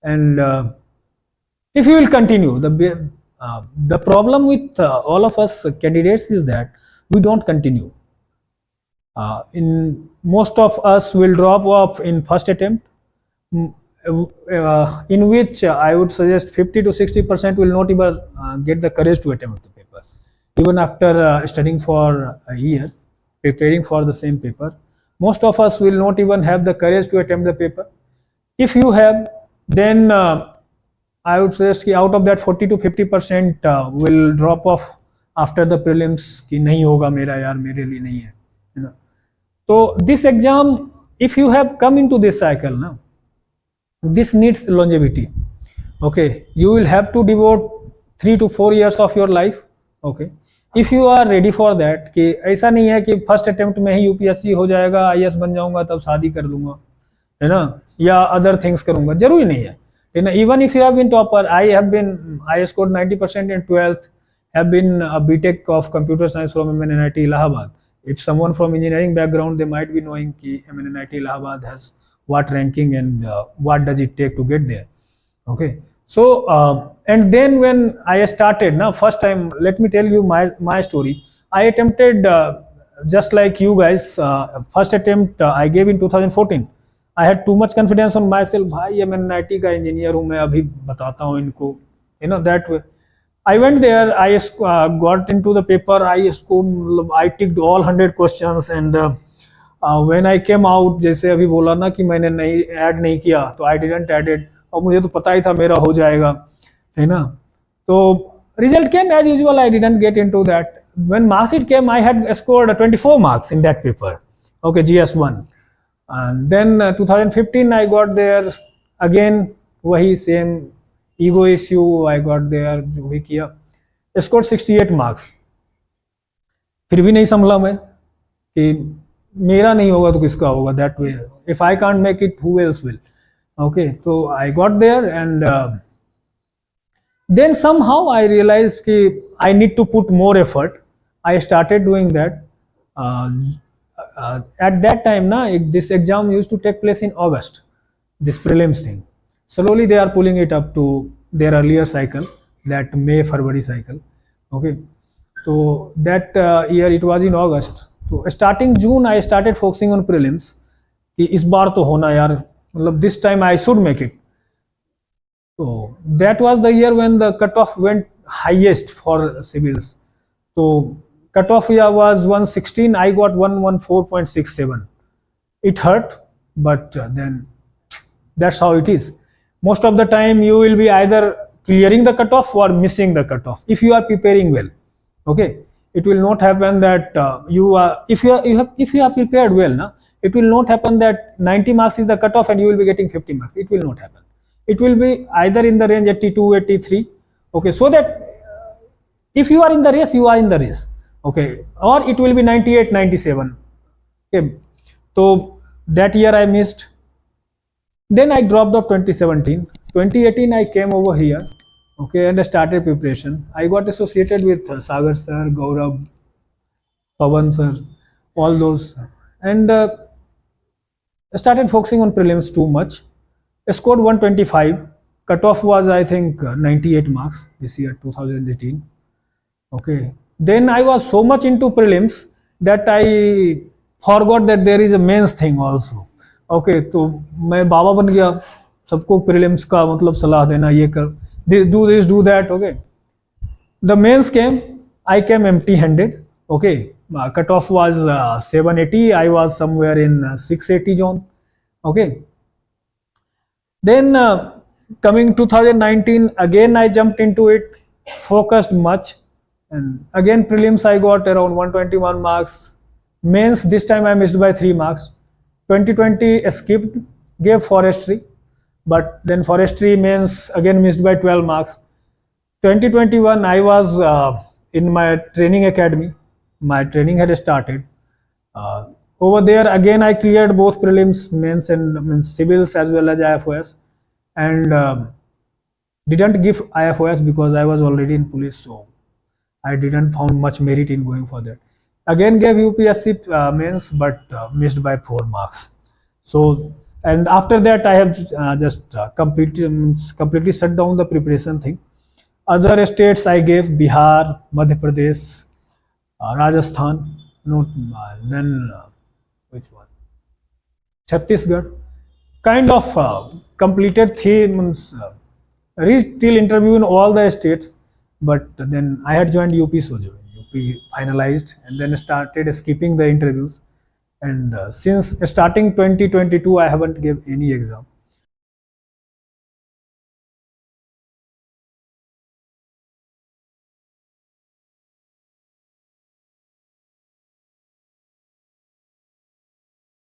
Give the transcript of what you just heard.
And if you will continue, the problem with all of us candidates is that we don't continue. In most of us will drop off in first attempt, in which I would suggest 50 to 60% will not even get the courage to attempt the paper, even after studying for a year, preparing for the same paper. Most of us will not even have the courage to attempt the paper. If you have, then I would suggest कि out of that 40 to 50% will drop off after the prelims कि नहीं होगा मेरा यार, मेरे लिए नहीं है, you know. So this exam, if you have come into this cycle now, this needs longevity. Okay, you will have to devote 3 to 4 years of your life. Okay, if you are ready for that, कि ऐसा नहीं है कि first attempt में ही UPSC हो जाएगा, IAS बन जाऊंगा, तब शादी कर लूंगा, है ना, या अदर थिंग्स करूंगा, जरूरी नहीं है. Even if you have been topper, I scored 90% in 12th, have been a BTech of computer science from MNIT Allahabad. If someone from engineering background, they might be knowing कि MNIT Allahabad has what ranking and what does it take to get there. Okay, so and then when I started now, first time, let me tell you my story. I attempted just like you guys, first attempt I gave in 2014. I had too much confidence on myself. भाई MNIT का engineer हूँ मैं, अभी बताता हूँ इनको, you know, that way. I went there, I got into the paper, I ticked all 100 questions, and when I came out, जैसे अभी बोला ना कि मैंने नहीं ऐड नहीं किया, तो I didn't add it, और मुझे तो पता ही था मेरा हो जाएगा, है ना. तो result came as usual, I didn't get into that. When marks sheet came, I had scored 24 marks in that paper. Okay, GS1. And then 2015 I got there again, वही same ego issue, I got there, जो भी किया, scored 68 marks. फिर भी नहीं संभला मैं कि मेरा नहीं होगा तो किसका होगा, that way. If I can't make it, who else will? Okay, so I got there, and then somehow I realized कि I need to put more effort. I started doing that. At that time, this exam used to take place in August, this prelims thing. Slowly they are pulling it up to their earlier cycle, that May-February cycle. Okay, so that year it was in August. So starting June, I started focusing on prelims. कि इस बार तो होना यार, मतलब this time I should make it. So that was the year when the cutoff went highest for civils. So cutoff year was 116, I got 114.67. It hurt, but then that's how it is. Most of the time you will be either clearing the cutoff or missing the cutoff if you are preparing well. Okay, it will not happen that if you are prepared well, it will not happen that 90 marks is the cutoff and you will be getting 50 marks. It will not happen. It will be either in the range 82, 83. Okay, so that if you are in the race, you are in the race. Okay, or it will be 98, 97. Okay, so that year I missed. Then I dropped off 2017. 2018 I came over here, okay, and I started preparation. I got associated with Sagar sir, Gaurav, Pavan sir, all those, and I started focusing on prelims too much. I scored 125. Cutoff was, I think, 98 marks this year, 2018. Okay. Then I was so much into prelims that I forgot that there is a mains thing also. Okay, तो मैं बाबा बन गया, सबको prelims का मतलब सलाह देना, ये कर, do this, do that. Okay. The mains came, I came empty-handed. Okay. Cutoff was 780. I was somewhere in 680 zone. Okay. Then coming 2019, again I jumped into it, focused much, and again prelims I got around 121 marks. Mains this time I missed by 3 marks. 2020 skipped, gave forestry, but then forestry mains again missed by 12 marks. 2021 I was in my training academy. My training had started. Over there again I cleared both prelims, mains, and civils as well as IFOS, and didn't give IFOS because I was already in police, so I didn't found much merit in going for that. Again gave UPSC mains, but missed by 4 marks. So And after that I have just completely shut down the preparation thing. Other states I gave Bihar, Madhya Pradesh, Rajasthan, no, then which one, Chhattisgarh, kind of completed themes, reached till interview in all the states. But then I had joined UP Sojo. UP finalized and then started skipping the interviews. And since starting 2022, I haven't gave any exam.